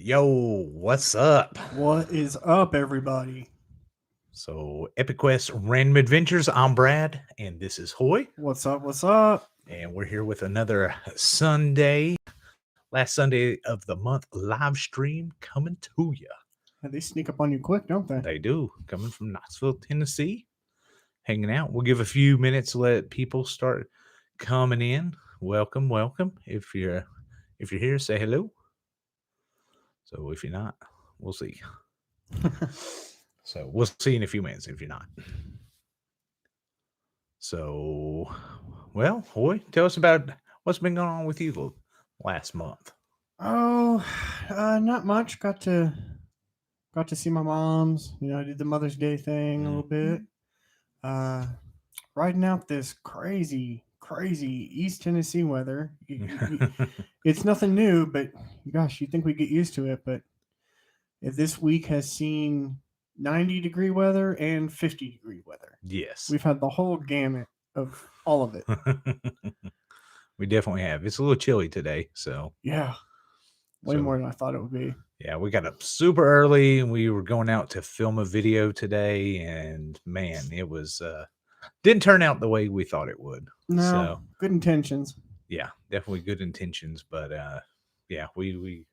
Yo, what's up? What is up, everybody? So, Epic Quest Random Adventures. I'm Brad, and this is Hoy, What's up? What's up? and we're here with another Sunday, last Sunday of the month live stream coming to you. Yeah, they sneak up on you quick, don't they? They do, coming from Knoxville, Tennessee, hanging out. We'll give a few minutes to let people start coming in. Welcome, welcome. If you're here, say hello. So if you're not, we'll see. So we'll see in a few minutes if you're not. So, well, Hoy, tell us about what's been going on with you last month. Oh, not much. Got to see my mom's. I did the Mother's Day thing a little bit. Uh, Riding out this crazy East Tennessee weather. It's nothing new, but gosh, you'd think we get used to it. But this week has seen 90-degree weather and 50-degree weather. Yes. We've had the whole gamut of all of it. We definitely have. It's a little chilly today, so Yeah, way more than I thought it would be. Yeah, we got up super early and we were going out to film a video today, and man, it was didn't turn out the way we thought it would. No, So good intentions. yeah, definitely good intentions, but yeah, we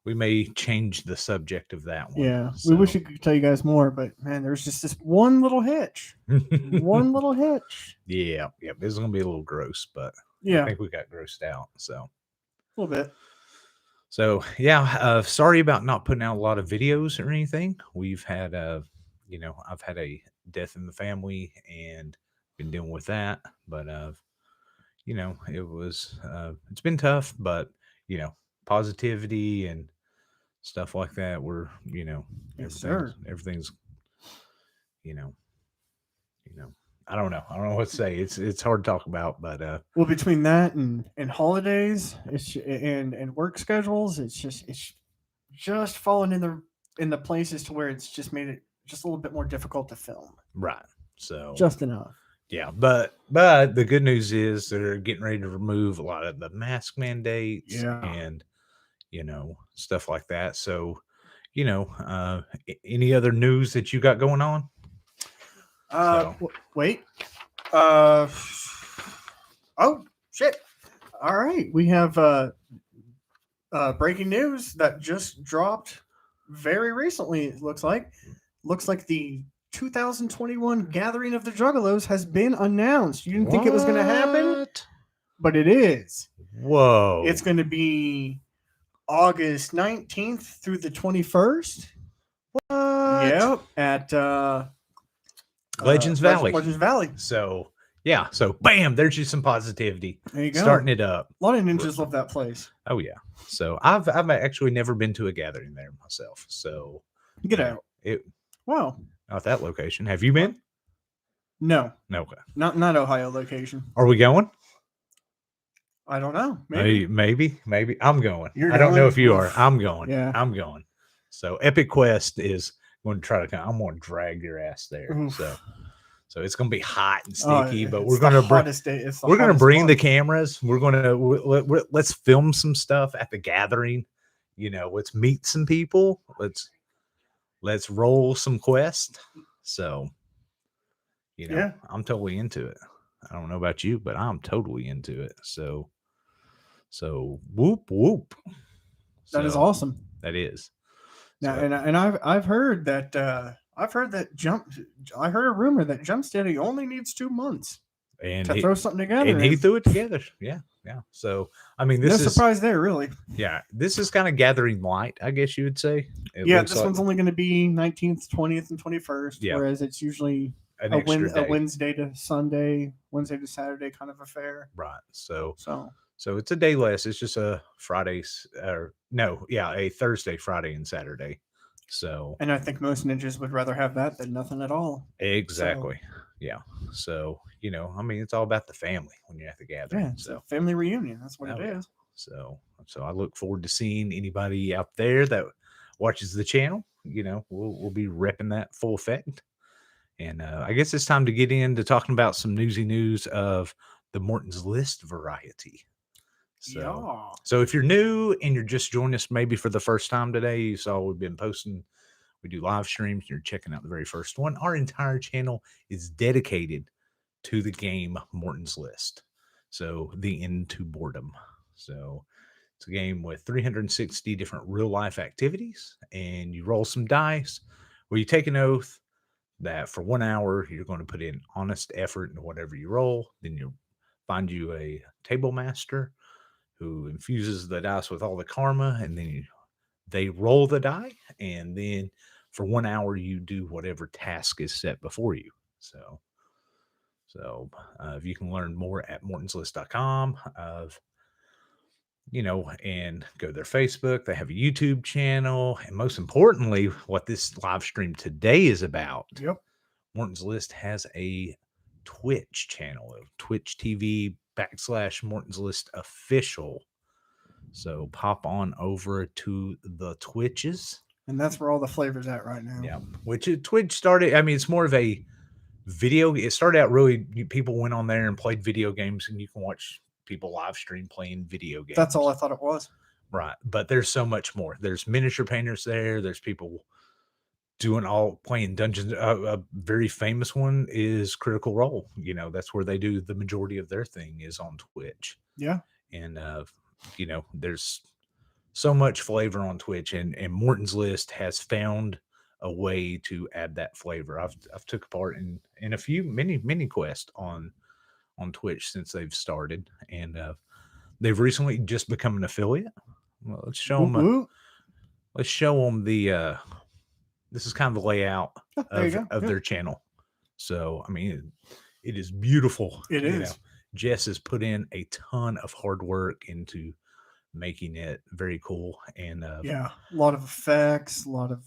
may change the subject of that one. Yeah, we wish we could tell you guys more, but man, there's just this one little hitch. One little hitch. Yeah, this is gonna be a little gross, but Yeah, I think we got grossed out. So a little bit. So yeah, sorry about not putting out a lot of videos or anything. We've had I've had a death in the family and been dealing with that. But it's been tough, but positivity and stuff like that. We're Yes, sir. everything's you know you know I don't know. I don't know what to say. It's hard to talk about, but Well, between that and holidays, and work schedules, it's just fallen in the places to where it's just made it just a little bit more difficult to film. right. So Just enough. yeah, but the good news is they're getting ready to remove a lot of the mask mandates Yeah. and stuff like that. So, any other news that you got going on? Wait. Oh shit! All right, we have breaking news that just dropped very recently. It looks like the 2021 Gathering of the Juggalos has been announced. You didn't think it was going to happen, but it is. Whoa! It's going to be August 19th through the 21st. What? Yep, at Legends Valley. Legends Valley. So yeah, so bam, there's just some positivity. There you go. Starting it up. A lot of ninjas love that place. Oh yeah. So I've actually never been to a gathering there myself. So Get out. Wow. Not that location. Have you been? No. No. Okay. Not Ohio location. Are we going? I don't know. Maybe. I'm going. You're I don't know going? if you are. I'm going. Yeah. I'm going. So Epic Quest is going to try to. I'm going to drag your ass there. Oof. So it's going to be hot and sticky, but we're going to bring the cameras. We're going to let's film some stuff at the gathering. Let's meet some people. Let's roll some quest. So, Yeah. I'm totally into it. I don't know about you, but I'm totally into it. So whoop. That is awesome. That is. Now, and I've heard that I heard a rumor that Jump Steady only needs 2 months to throw something together. And he threw it together. Yeah. So I mean, this is no surprise there, really. Yeah, this is kind of gathering light, I guess you would say. This one's only going to be 19th, 20th, and 21st, Yeah. Whereas it's usually a Wednesday to Sunday, Wednesday to Saturday kind of affair. Right. So it's a day less. It's just a a Thursday, Friday, and Saturday. So, and I think most ninjas would rather have that than nothing at all. Exactly. Yeah. So, I mean, it's all about the family when you're at the gathering. Yeah. So family reunion. That's what it is. So I look forward to seeing anybody out there that watches the channel. We'll be repping that full effect. And I guess it's time to get into talking about some newsy news of the Morton's List variety. So, Yeah. so if you're new and you're just joining us maybe for the first time today, you saw we've been posting. We do live streams. You're checking out the very first one. Our entire channel is dedicated to the game Morton's List. So the Into Boredom. So it's a game with 360 different real life activities, and you roll some dice where you take an oath that for 1 hour you're going to put in honest effort into whatever you roll. Then you find you a table master who infuses the dice with all the karma, and then they roll the die, and then for 1 hour you do whatever task is set before you. So if you can learn more at mortonslist.com of and go to their Facebook. They have a YouTube channel. And most importantly, what this live stream today is about, Yep. Morton's List has a Twitch channel of Twitch TV / Morton's List official. So pop on over to the Twitches. And that's where all the flavors at right now. Yeah. Which Twitch started, I mean, it's more of a video. It started out really, people went on there and played video games, and you can watch people live stream playing video games. That's all I thought it was. Right. But there's so much more. There's miniature painters there. There's people playing dungeons. A very famous one is Critical Role. That's where they do the majority of their thing is on Twitch. Yeah. And, there's so much flavor on Twitch, and Morton's List has found a way to add that flavor. I've took part in a few mini quests on Twitch since they've started, and they've recently just become an affiliate. Well, let's show them. Let's show them the. This is kind of the layout of their channel. So I mean, it is beautiful. It is. Jess has put in a ton of hard work into making it very cool, and yeah, a lot of effects, a lot of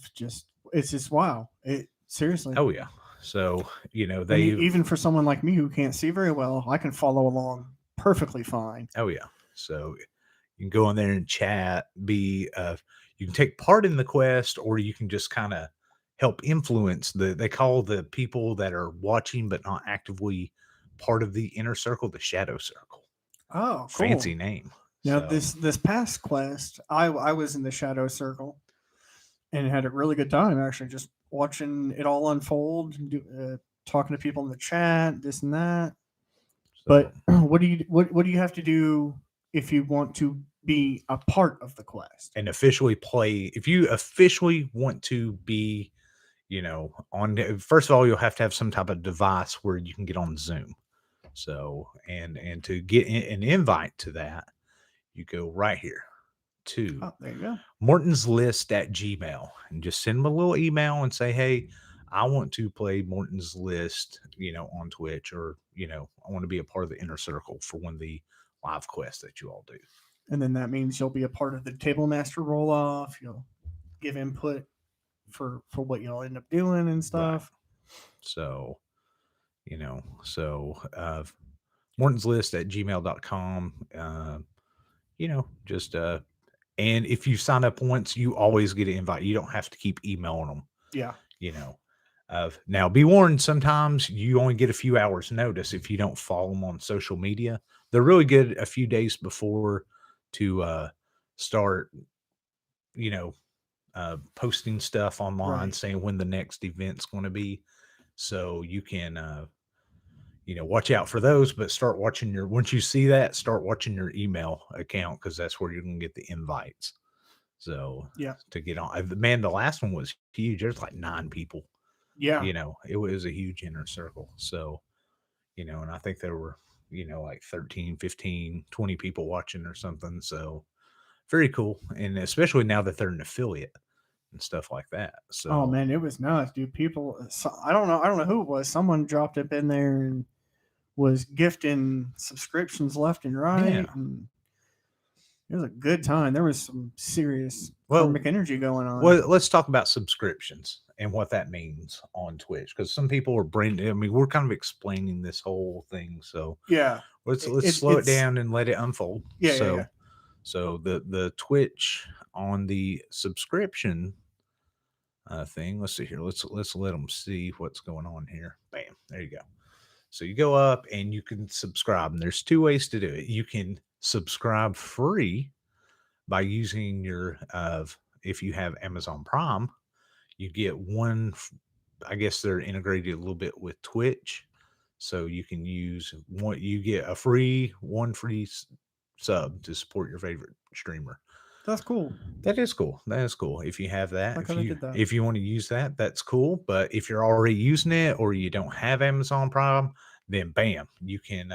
it's just wow. It seriously. Oh yeah. So they even for someone like me who can't see very well, I can follow along perfectly fine. Oh yeah. So you can go in there and chat. You can take part in the quest, or you can just kind of help influence they call the people that are watching but not actively part of the inner circle the shadow circle. Oh, cool. Fancy name. Now this past quest, I was in the shadow circle and had a really good time actually, just watching it all unfold, talking to people in the chat, this and that. But what do you have to do if you want to be a part of the quest and officially play? If you officially want to be, first of all, you'll have to have some type of device where you can get on Zoom. So, and to get an invite to that, you go right here to there you go. Morton's List at Gmail, and just send them a little email and say, hey, I want to play Morton's List, on Twitch, or, I want to be a part of the inner circle for one of the live quests that you all do. And then that means you'll be a part of the table master roll off. You'll give input for what you'll end up doing and stuff. Right. So, Morton's List at gmail.com, just, and if you sign up once, you always get an invite. You don't have to keep emailing them. Yeah. Now be warned, sometimes you only get a few hours notice if you don't follow them on social media. They're really good a few days before to start, posting stuff online, saying when the next event's going to be. So you can, watch out for those, but start watching once you see that, start watching your email account, because that's where you're going to get the invites. So yeah, to get on, man, the last one was huge. There's like 9 people. Yeah. It was a huge inner circle. So, and I think there were, like 13, 15, 20 people watching or something. So very cool. And especially now that they're an affiliate and stuff like that. So, oh man, it was nuts, dude. People, I don't know who it was. Someone dropped up in there and was gifting subscriptions left and right. Yeah. And it was a good time. There was some serious karmic energy going on. Well, let's talk about subscriptions and what that means on Twitch, because some people are we're kind of explaining this whole thing. So yeah, let's slow it down and let it unfold. Yeah. So the Twitch on the subscription thing. Let's see here. Let's let them see what's going on here. Bam. There you go. So you go up and you can subscribe, and there's 2 ways to do it. You can subscribe free by using your if you have Amazon Prime, you get one. I guess they're integrated a little bit with Twitch, so you can use one. You get a free one free sub to support your favorite streamer. That's cool. That is cool. That is cool. If you have that, Like how they did that. if you want to use that, that's cool. But if you're already using it or you don't have Amazon Prime, then bam, you can.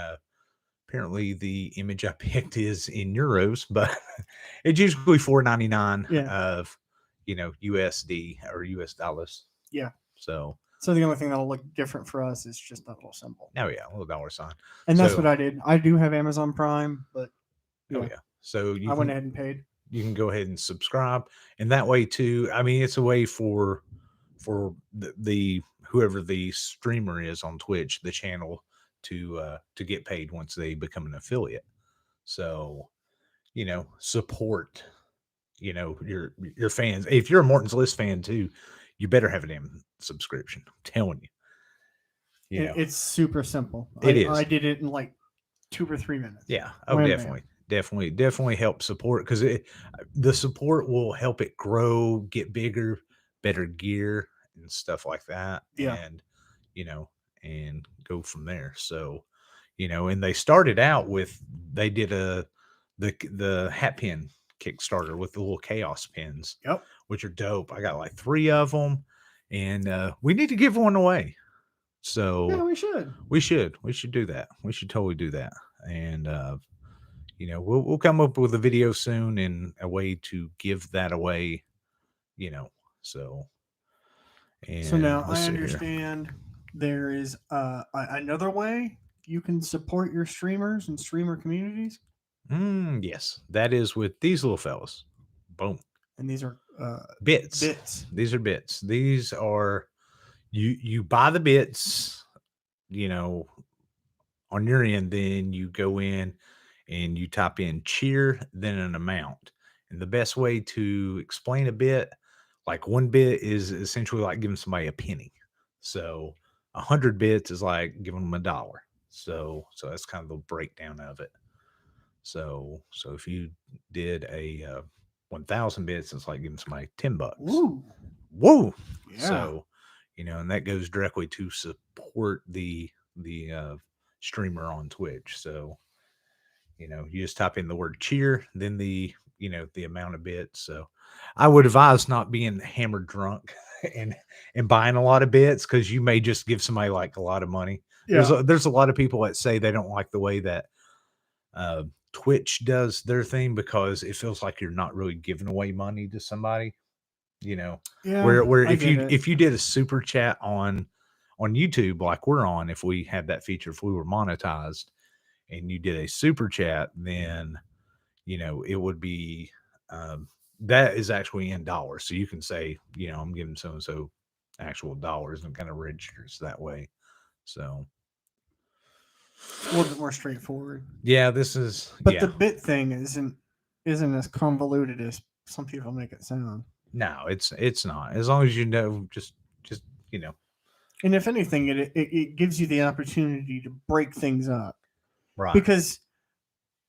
Apparently, the image I picked is in euros, but it's usually 4.99 Yeah. of USD or US dollars. Yeah. So So the only thing that'll look different for us is just that little symbol. oh yeah, a little dollar sign. And that's what So I did. I do have Amazon Prime, but oh yeah, yeah, so I went ahead and paid. you can go ahead and subscribe, and that way too. I mean, it's a way for the whoever the streamer is on Twitch, the channel to get paid once they become an affiliate. So support your fans. If you're a Morton's List fan too, you better have a damn subscription. I'm telling you. It's super simple. It I is. did it in like 2 or 3 minutes. Yeah. Oh, Wham, definitely. Definitely help support because the support will help it grow, get bigger, better gear and stuff like that. Yeah. And, and go from there. So, and they started out with, they did the hat pin Kickstarter with the little chaos pins, Yep. which are dope. I got like 3 of them and we need to give one away. So Yeah, we should. We should do that. We should totally do that. And we'll come up with a video soon and a way to give that away. So. And So now let's I see here. understand there is another way you can support your streamers and streamer communities. Yes, that is with these little fellas. Boom. And these are Bits. bits. These are bits. These are you buy the bits, on your end, then you go in and you type in cheer, then an amount. And the best way to explain a bit, like 1 bit is essentially like giving somebody a penny. So 100 bits is like giving them $1. So that's kind of the breakdown of it. So if you did a 1,000 bits, it's like giving somebody $10. Ooh. Whoa. Yeah. So, and that goes directly to support the streamer on Twitch. So, you just type in the word cheer, then the amount of bits. So I would advise not being hammered drunk and buying a lot of bits because you may just give somebody like a lot of money. Yeah. There's a lot of people that say they don't like the way that Twitch does their thing because it feels like you're not really giving away money to somebody. Yeah. Where I get it. if you did a super chat on YouTube like we're on, if we had that feature, if we were monetized and you did a super chat, then it would be that is actually in dollars. So you can say, I'm giving so and so actual dollars and kind of registers that way. So It's a little bit more straightforward. yeah, this is But the bit thing isn't as convoluted as some people make it sound. No, it's not. As long as just And if anything, it gives you the opportunity to break things up. right. Because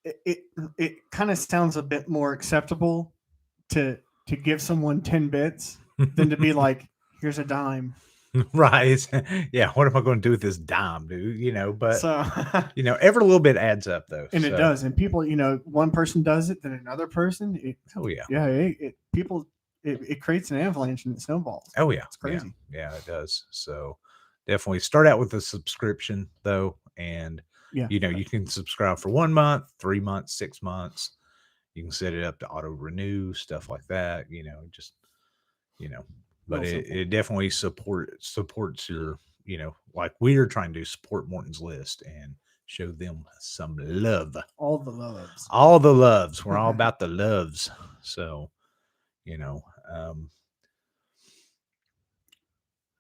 it kind of sounds a bit more acceptable to give someone 10 bits than to be like, here's a dime. Right. Yeah. What am I going to do with this dime, dude? But So every little bit adds up though. and it does. And people, one person does it, then another person. Oh yeah. Yeah. It creates an avalanche and it snowballs. Oh yeah. It's crazy. Yeah, it does. So definitely start out with a subscription though. And Yeah. you can subscribe for 1 month, 3 months, 6 months. You can set it up to auto renew, stuff like that, just but it definitely supports your, like we are trying to support Morton's List and show them some love. All the loves. All the loves. We're all about the loves. So,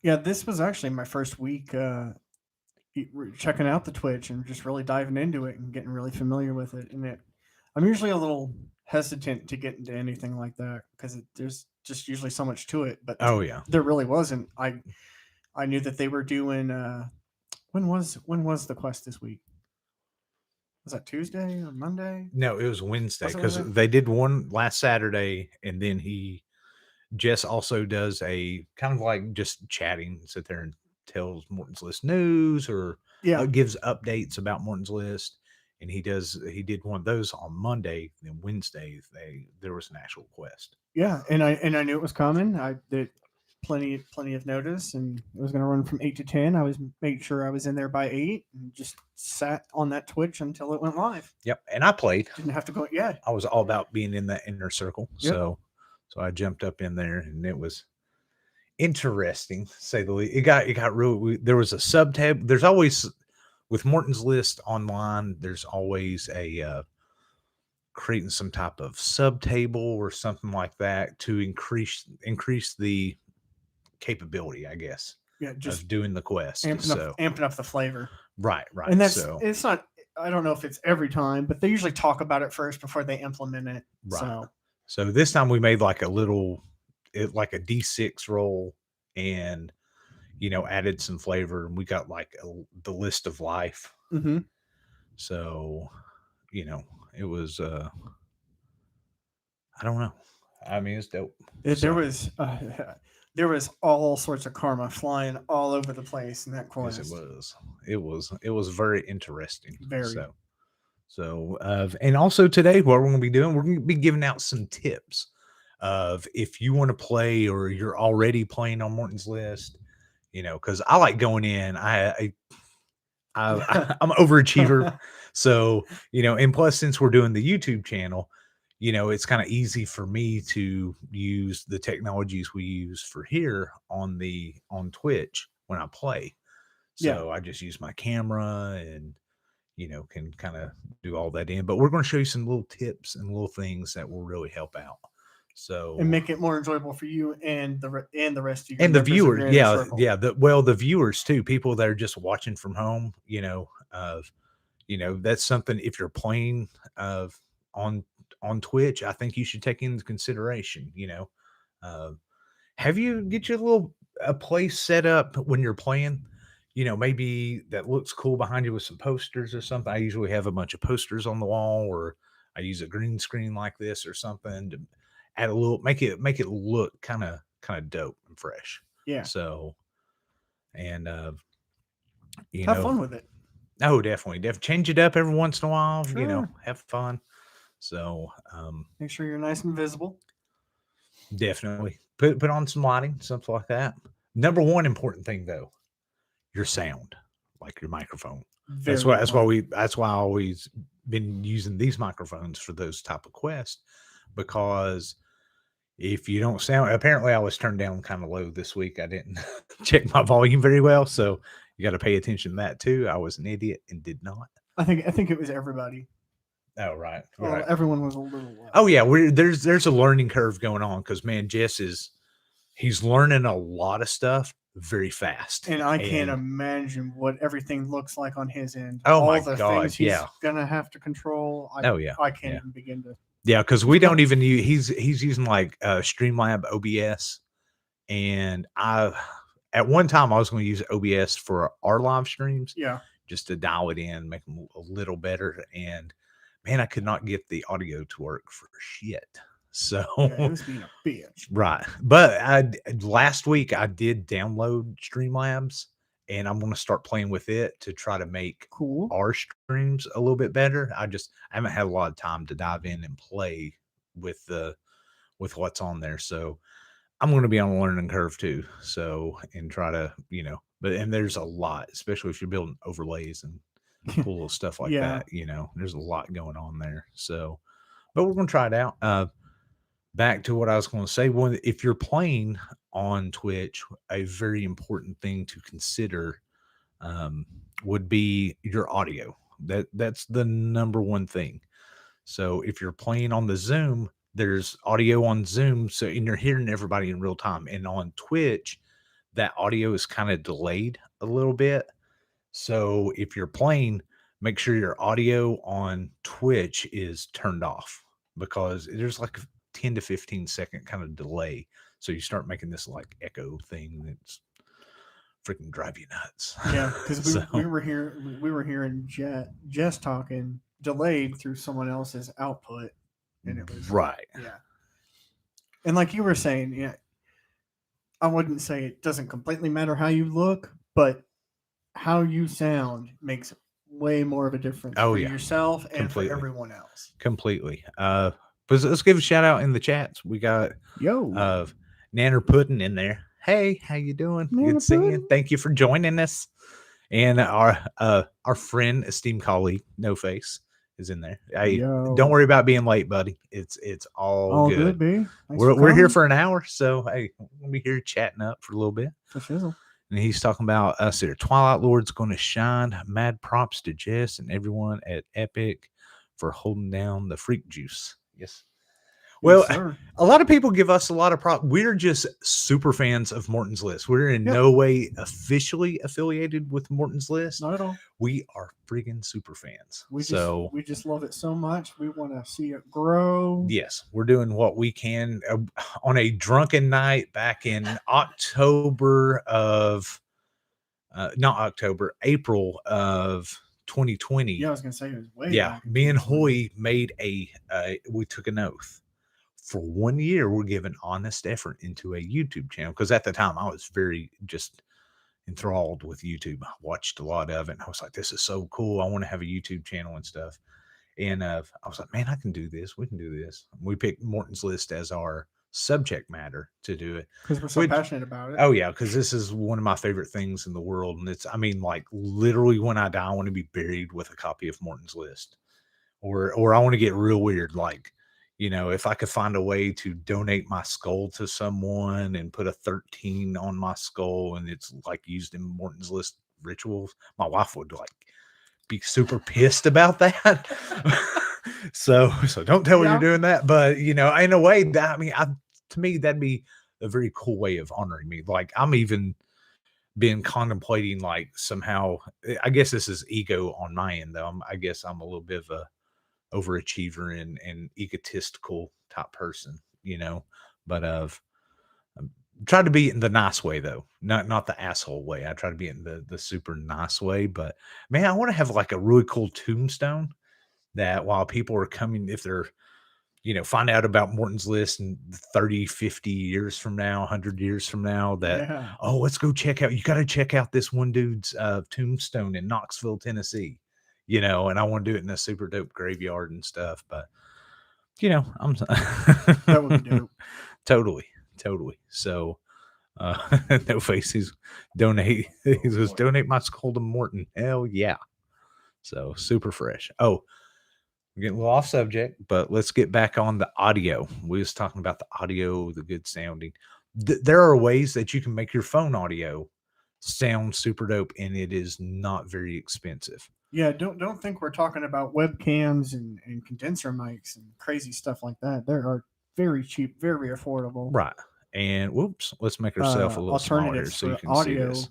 yeah, this was actually my first week checking out the Twitch and just really diving into it and getting really familiar with it. And I'm usually a little hesitant to get into anything like that because there's just usually so much to it. But oh yeah, there really wasn't. I knew that they were doing. When was the quest this week? Was that Tuesday or Monday? No, it was Wednesday Was it because Wednesday? they did one last Saturday, and then Jess also does a kind of like just chatting, sit there and tells Morton's List news or Yeah, gives updates about Morton's List. And he did one of those on Monday. Then Wednesday there was an actual quest. yeah, and I knew it was coming. I did plenty of notice, and it was going to run from 8 to 10. I was made sure I was in there by 8, and just sat on that Twitch until it went live. Yep, and I played. Didn't have to go. Yeah, I was all about being in that inner circle, yep, so I jumped up in there, and it was interesting, to say the least. It got real. There was a sub tab. There's always with Morton's List online. There's always a creating some type of sub table or something like that to increase the capability, I guess, yeah, just of doing the quest. So amping up the flavor. right. And that's So it's not. I don't know if it's every time, but they usually talk about it first before they implement it. right. So So this time we made like a little, like a D6 roll, and added some flavor, and we got like the list of life. mm-hmm. So it was. I don't know. I mean, it's dope. There So was there was all sorts of karma flying all over the place in that yes, it quest. was. It was very interesting. Very. And also today, what we're going to be doing, we're going to be giving out some tips of if you want to play or you're already playing on Morton's List. Because I like going in. I'm an overachiever, so and plus since we're doing the YouTube channel, it's kind of easy for me to use the technologies we use for here on Twitch when I play. Yeah. So I just use my camera and can kind of do all that in. But we're going to show you some little tips and little things that will really help out. So And make it more enjoyable for you and the rest of your and the members of your viewers, inner yeah, circle. yeah, the viewers too, people that are just watching from home, that's something. If you're playing on on Twitch, I think you should take into consideration. Uh, have you get your little a place set up when you're playing? Maybe that looks cool behind you with some posters or something. I usually have a bunch of posters on the wall, or I use a green screen like this or something to add a little, make it look kind of dope and fresh. Yeah. So, and you Have know, fun with it. oh, definitely change it up every once in a while. Sure. Have fun. So, Make sure you're nice and visible. definitely put on some lighting, something like that. Number one important thing though, your sound, like your microphone. Very important. That's why I always been using these microphones for those type of quests, because if you don't sound, apparently I was turned down kind of low this week. I didn't check my volume very well, so you got to pay attention to that too. I was an idiot and did not. I think it was everybody. Oh, right, Oh, right. everyone was a little low. Oh yeah, there's a learning curve going on because man, he's learning a lot of stuff very fast. And I can't And imagine what everything looks like on his end. oh All my the god, things he's yeah. gonna have to control. Oh yeah, I can't yeah. even begin to. Yeah, because we don't even use he's using like Streamlab OBS, and at one time I was going to use OBS for our live streams Yeah. just to dial it in, make them a little better, and man, I could not get the audio to work for shit. So Yeah, it was being a bitch. right, but last week I did download Streamlabs, and I'm going to start playing with it to try to make Cool. our streams a little bit better. I haven't had a lot of time to dive in and play with what's on there. So I'm going to be on a learning curve too. So, and try to, and there's a lot, especially if you're building overlays and cool little stuff like Yeah. that, there's a lot going on there. So, but we're going to try it out. Back to what I was going to say, if you're playing on Twitch, a very important thing to consider would be your audio. That's the number one thing. So if you're playing on the Zoom, there's audio on Zoom, so and you're hearing everybody in real time. And on Twitch, that audio is kind of delayed a little bit. So if you're playing, make sure your audio on Twitch is turned off, because there's like a 10 to 15-second kind of delay. So you start making this like echo thing that's freaking drive you nuts. Yeah, because So we were hearing Jess talking delayed through someone else's output, and it was Right. yeah. And like you were saying, yeah, I wouldn't say it doesn't completely matter how you look, but how you sound makes way more of a difference Oh for yeah, yourself and for completely, everyone else. completely. But let's give a shout out in the chats. We got Yo, uh Nanner Puddin in there. Hey, how you doing? Good Nana seeing you. Puddin. Thank you for joining us. And our friend, esteemed colleague, No Face, is in there. Hey, don't Yo, worry about being late, buddy. It's all all good, good. B. Thanks for We're here coming. for an hour, so hey, we'll be here chatting up for a little bit. For shizzle. And he's talking about us here. Twilight Lord's going to shine. Mad props to Jess and everyone at Epic for holding down the freak juice. Yes. Yes, Well, sir. a lot of people give us a lot of props. We're just super fans of Morton's List. We're in Yep. no way officially affiliated with Morton's List. Not at all. We are friggin' super fans. We just So we just love it so much. We want to see it grow. yes, we're doing what we can on a drunken night back in October of not October, April of 2020. Yeah, I was gonna say it was way Yeah, back in me and 2020. Hoy made we took an oath. For 1 year, we're giving honest effort into a YouTube channel because at the time I was very just enthralled with YouTube. I watched a lot of it and I was like, this is so cool. I want to have a YouTube channel and stuff. And I was like, man, I can do this. We can do this. We picked Morton's List as our subject matter to do it. Because we're so Which, passionate about it. oh yeah, because this is one of my favorite things in the world. And it's, I mean, like literally when I die, I want to be buried with a copy of Morton's List. Or I want to get real weird, like, if I could find a way to donate my skull to someone and put a 13 on my skull and it's like used in Morton's List rituals, my wife would like be super pissed about that. so don't tell her Yeah. you're doing that. But in a way that to me that'd be a very cool way of honoring me. Like I'm even been contemplating like somehow. I guess this is ego on my end though. I guess I'm a little bit of a overachiever and egotistical type person, but try to be it in the nice way though, not the asshole way. I try to be it in the super nice way. But man, I want to have like a really cool tombstone that while people are coming, if they're find out about Morton's List in 30, 50 years from now, 100 years from now, that Yeah. oh, let's go check out, you got to check out this one dude's tombstone in Knoxville, Tennessee, and I want to do it in a super dope graveyard and stuff. But I'm That would be dope. totally. So no face, he's donate. He says donate my skull to Morton. Hell yeah. So super fresh. Oh, we're getting a little off subject, but let's get back on the audio. We was talking about the audio, the good sounding. There are ways that you can make your phone audio sound super dope, and it is not very expensive. Yeah, don't think we're talking about webcams and condenser mics and crazy stuff like that. There are very cheap, very affordable Right. And whoops, let's make ourselves a little smaller here alternatives so you for can see audio this.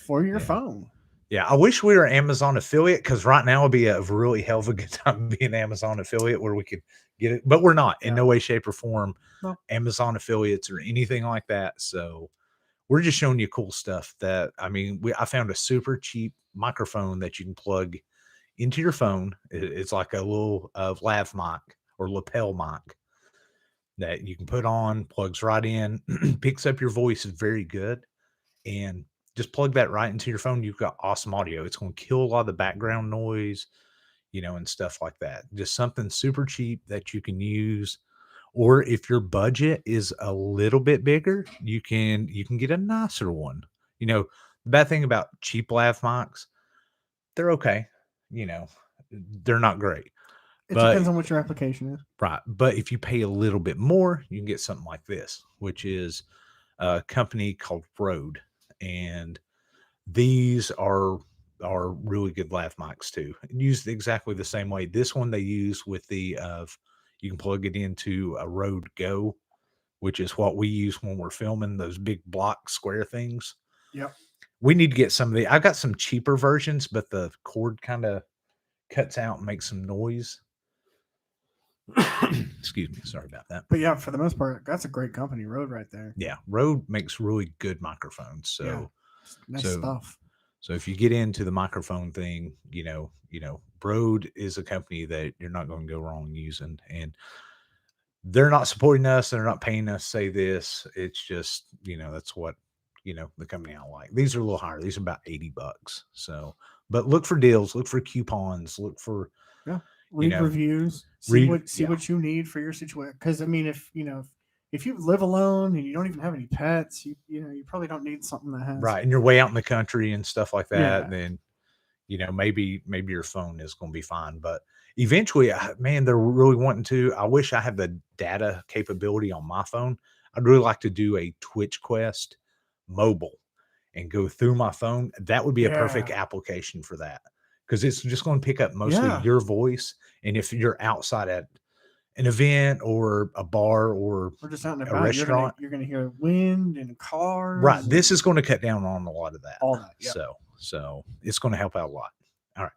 for your Yeah. phone. Yeah, I wish we were Amazon affiliate because right now would be a really hell of a good time to be an Amazon affiliate where we could get it, but we're not in Yeah. no way, shape, or form No. Amazon affiliates or anything like that. So we're just showing you cool stuff that I found a super cheap microphone that you can plug into your phone. It's like a little lav mic or lapel mic that you can put on, plugs right in, picks up your voice very good, and just plug that right into your phone. You've got awesome audio. It's going to kill a lot of the background noise, and stuff like that. Just something super cheap that you can use. Or if your budget is a little bit bigger, you can get a nicer one. The bad thing about cheap lav mics, they're okay. You know, they're not great. It But depends on what your application is. right. But if you pay a little bit more, you can get something like this, which is a company called Rode. And these are really good lav mics too. Used exactly the same way. This one they use with the you can plug it into a Rode Go, which is what we use when we're filming those big block square things. Yep. We need to get some of the I got some cheaper versions, but the cord kind of cuts out and makes some noise. Excuse me, sorry about that. But yeah, for the most part, that's a great company, Rode, right there. Yeah, Rode makes really good microphones. So Yeah. Nice so stuff. So if you get into the microphone thing, Rode is a company that you're not going to go wrong using, and they're not supporting us. They're not paying us. Say this. It's just that's what the company I like. These are a little higher. These are about $80. So, but look for deals. Look for coupons. Look for Yeah. you Read know reviews. read. See Yeah, what you need for your situation. Because I mean, if you live alone and you don't even have any pets, you probably don't need something that has. right. And you're way out in the country and stuff like that. Yeah. Then maybe your phone is going to be fine. But eventually, man, they're really wanting to. I wish I had the data capability on my phone. I'd really like to do a Twitch Quest mobile and go through my phone. That would be a perfect Yeah. application for that because it's just going to pick up mostly Yeah. your voice. And if you're outside at an event or a bar or We're just out and a about. restaurant, You're gonna hear wind and right, cars this and is going to cut down on a lot of that. all that. Yep. So it's going to help out a lot. All right.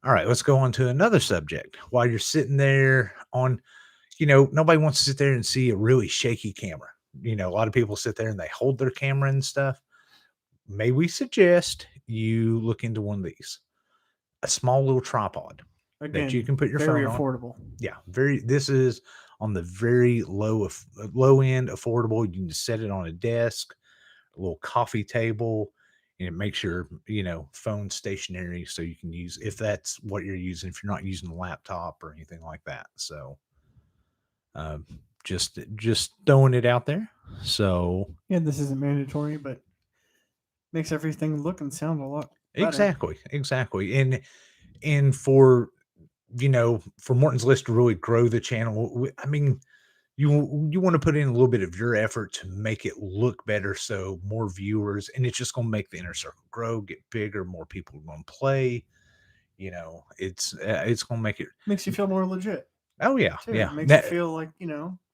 All right, let's go on to another subject. While you're sitting there on, nobody wants to sit there and see a really shaky camera. A lot of people sit there and they hold their camera and stuff. May we suggest you look into one of these, a small little tripod that you Again, can put your very phone on. affordable. Yeah, this is on the very low end, affordable. You can just set it on a desk, a little coffee table, and it makes your phone stationary so you can use if that's what you're using, if you're not using a laptop or anything like that. So um, just throwing it out there. So Yeah, this isn't mandatory, but makes everything look and sound a lot better. exactly, and for Morton's List to really grow the channel, I mean, you want to put in a little bit of your effort to make it look better, so more viewers, and it's just going to make the inner circle grow, get bigger, more people are going to play. It's going to make it. Makes you feel more legit Oh yeah, too. yeah. It makes you feel like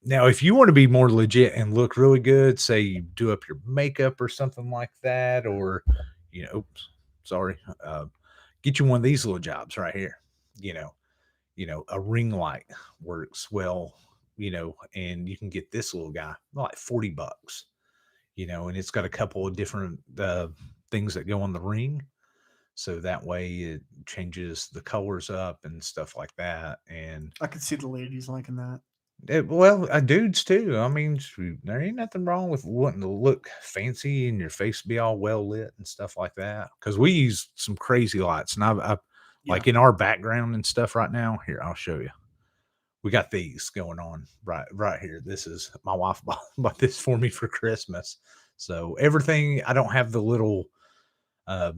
Now, if you want to be more legit and look really good, say you do up your makeup or something like that, or oops, sorry, get you one of these little jobs right here. You know, a ring light works well. And you can get this little guy like $40. And it's got a couple of different things that go on the ring, so that way it changes the colors up and stuff like that. And I could see the ladies liking that. well, dudes too. I mean, shoot, there ain't nothing wrong with wanting to look fancy and your face be all well lit and stuff like that. Because we use some crazy lights, and I Yeah. like in our background and stuff right now. Here, I'll show you. We got these going on right here. This is my wife bought this for me for Christmas. So everything, I don't have the little uh,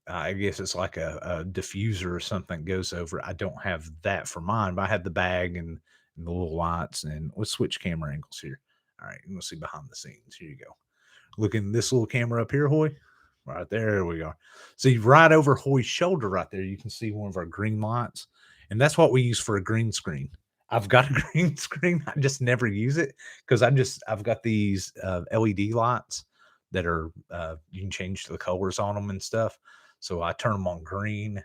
I guess it's like a diffuser or something that goes over it. I don't have that for mine, but I have the bag and the little lights. And let's switch camera angles here. All right, you want to see behind the scenes. Here you go. Looking this little camera up here, Hoy. Right there we are. See, right over Hoy's shoulder, right there, you can see one of our green lights, and that's what we use for a green screen. I've got a green screen. I just never use it because I've got these LED lights that are you can change the colors on them and stuff. So I turn them on green,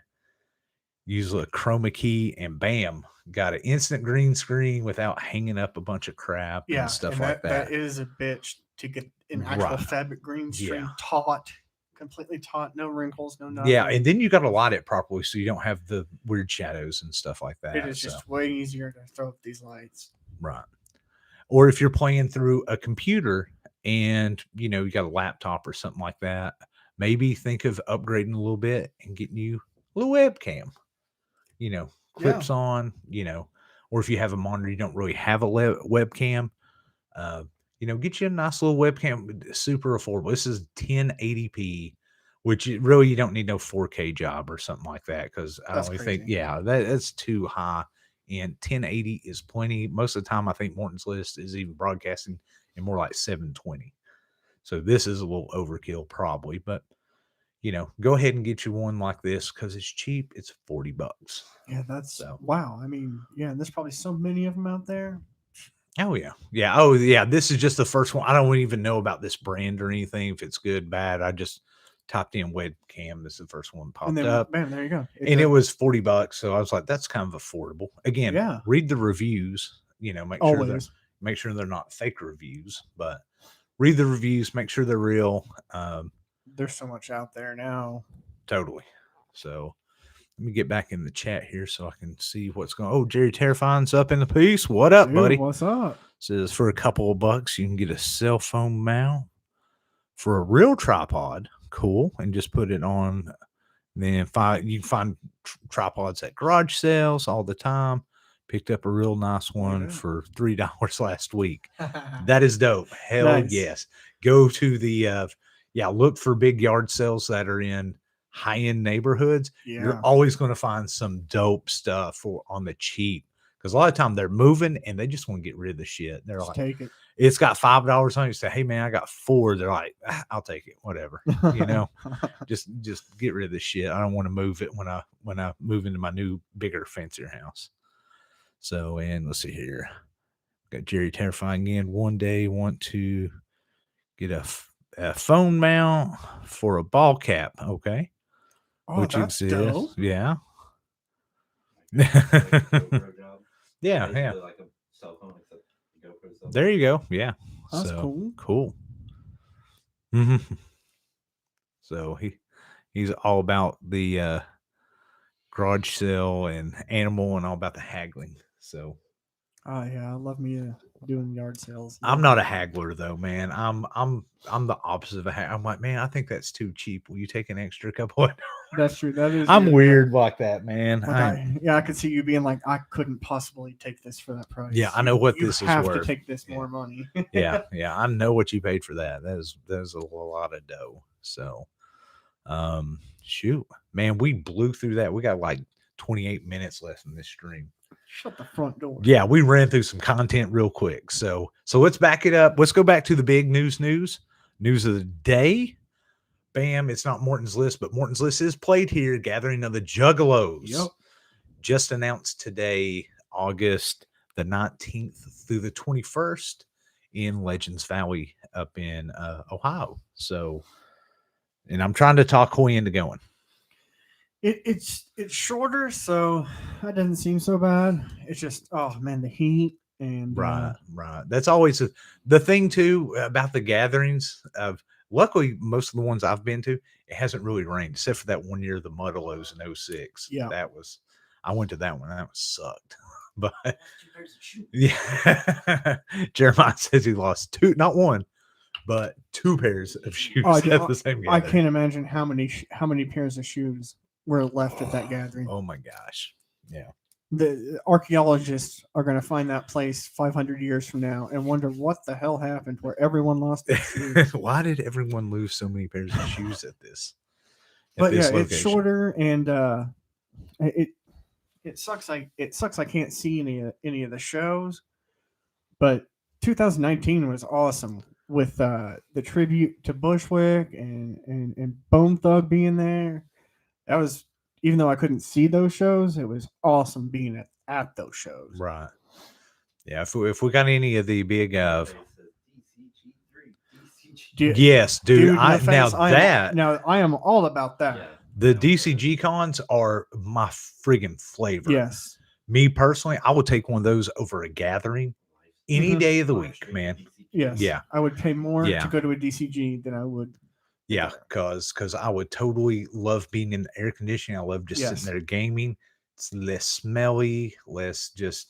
use a chroma key, and bam, got an instant green screen without hanging up a bunch of crap and Yeah, stuff and like that that. is a bitch to get an actual Right. fabric green Yeah. screen taut, completely taut, no wrinkles, no Yeah. nothing. And then you got to light it properly so you don't have the weird shadows and stuff like It that. is So, just way easier to throw up these lights. right. Or if you're playing through a computer and, you got a laptop or something like that, maybe think of upgrading a little bit and getting you a little webcam. Yeah, Clips on, or if you have a monitor, you don't really have a webcam, uh, get you a nice little webcam, super affordable. This is 1080p, which really you don't need no 4K job or something like that because I that's only think, crazy. yeah, that's too high. And 1080 is plenty. Most of the time, I think Morton's List is even broadcasting in more like 720. So this is a little overkill, probably, but go ahead and get you one like this because it's cheap. It's $40. Yeah, that's So, wow. I mean, yeah, and there's probably so many of them out there. oh yeah, yeah, oh yeah. This is just the first one. I don't even know about this brand or anything. If it's good, bad. I just typed in webcam. This is the first one And popped then up, bam, there you go. It and it does. was $40. So I was like, that's kind of affordable. Again, Yeah, read the reviews. always. Make sure they're not fake reviews, but read the reviews. Make sure they're real. there's so much out there now. Totally. So let me get back in the chat here so I can see what's going. Oh, Jerry Terrifying's up in the piece. What up, Dude, buddy? what's up? Says for a couple of bucks you can get a cell phone mount for a real tripod. Cool, and just put it on. Then you can find tripods at garage sales all the time. Picked up a real nice one for $3 last week. That is dope. Hell Nice. yes. Go to the look for big yard sales that are in high-end neighborhoods. You're Yeah. always going to find some dope stuff for on the cheap. Because a lot of time they're moving and they just want to get rid of the shit. They're Just like, take it. it's got $5 on it. You say, hey man, I got 4. They're like, I'll take it, whatever. You know, just get rid of the shit. I don't want to move it when I move into my new, bigger, fancier house. So, and let's see here. Got Jerry Terrifying again. One day want to get a phone mount for a ball cap. Okay. Oh, Which that's exists. dope. Yeah. Yeah, yeah. Like a cell phone, except you go for the cell There you go. Yeah. That's so cool. Cool. Mm-hmm. So he's all about the garage sale and animal and all about the haggling. So Oh yeah, I love me doing yard sales. I'm not a haggler though, man. I'm the opposite of a haggler. I'm like, man, I think that's too cheap. Will you take an extra couple of That's true. That is. I'm weird like that, man. I could see you being like, I couldn't possibly take this for that price. Yeah, I know what this is have worth. to take this more money. yeah, I know what you paid for that. That is a lot of dough. So, shoot, man, we blew through that. We got like 28 minutes left in this stream. Shut the front door. Yeah, we ran through some content real quick. So let's back it up. Let's go back to the big news of the day. Bam, it's not Morton's List, but Morton's List is played here. Gathering of the Juggalos. Yep. Just announced today, August the 19th through the 21st in Legends Valley up in Ohio. So, and I'm trying to talk Hoy into going. It's shorter, so that doesn't seem so bad. It's just, oh man, the heat and Right. That's always the thing too about the gatherings of. Luckily, most of the ones I've been to, it hasn't really rained, except for that one year, the Muddalows in 06. Yeah. I went to that one. That sucked. But yeah, Jeremiah says he lost 2, not 1, but 2 pairs of shoes at the same gathering. I can't imagine how many pairs of shoes were left at that gathering. Oh my gosh. Yeah. The archaeologists are going to find that place 500 years from now and wonder what the hell happened where everyone lost their shoes. Why did everyone lose so many pairs of shoes at this? But yeah, location? It's shorter and it sucks. It sucks. I can't see any of the shows, but 2019 was awesome with the tribute to Bushwick and Bone Thug being there. That was. Even though I couldn't see those shows, it was awesome being at those shows. Right. Yeah. If we got any of the big yes, dude. I am all about that. Yeah. The DCG cons are my friggin' flavor. Yes. Me personally, I would take one of those over a gathering any day of the week, man. Yes. Yeah. I would pay more to go to a DCG than I would. Yeah, because I would totally love being in the air conditioning. I love just sitting there gaming. It's less smelly, less just,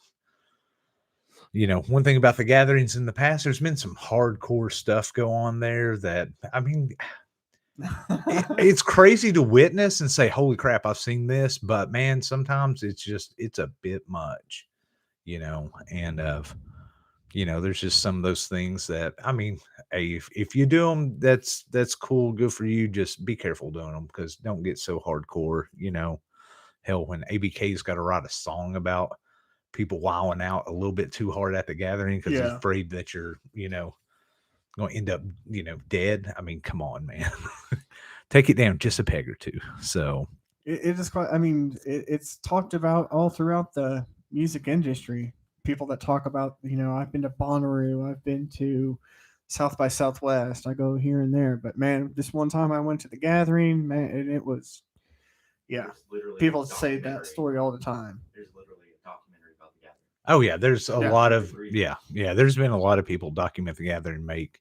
one thing about the gatherings in the past, there's been some hardcore stuff go on there that, I mean, it's crazy to witness and say, holy crap, I've seen this. But man, sometimes it's a bit much, and there's just some of those things that, I mean, hey, if you do them, that's cool. Good for you. Just be careful doing them because don't get so hardcore. Hell, when ABK's got to write a song about people wilding out a little bit too hard at the gathering because he's afraid that you're, going to end up, dead. I mean, come on, man. Take it down just a peg or two. So it is quite, I mean, it's talked about all throughout the music industry. People that talk about, I've been to Bonnaroo, I've been to South by Southwest, I go here and there. But man, this one time I went to the gathering, man, and it was, people say that story all the time. There's literally a documentary about the gathering. Oh yeah, there's a lot of there's been a lot of people document the gathering, make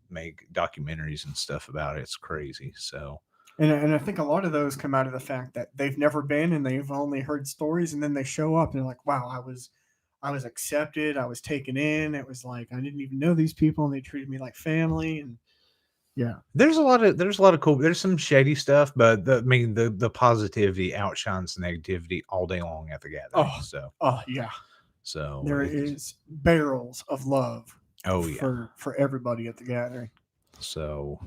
make documentaries and stuff about it. It's crazy. So And I think a lot of those come out of the fact that they've never been and they've only heard stories, and then they show up and they're like, "Wow, I was accepted, I was taken in. It was like I didn't even know these people, and they treated me like family." And yeah, there's a lot of cool. There's some shady stuff, but I mean the positivity outshines the negativity all day long at the gathering. oh, So oh yeah, there it's, is barrels of love oh yeah. for everybody at the gathering. So,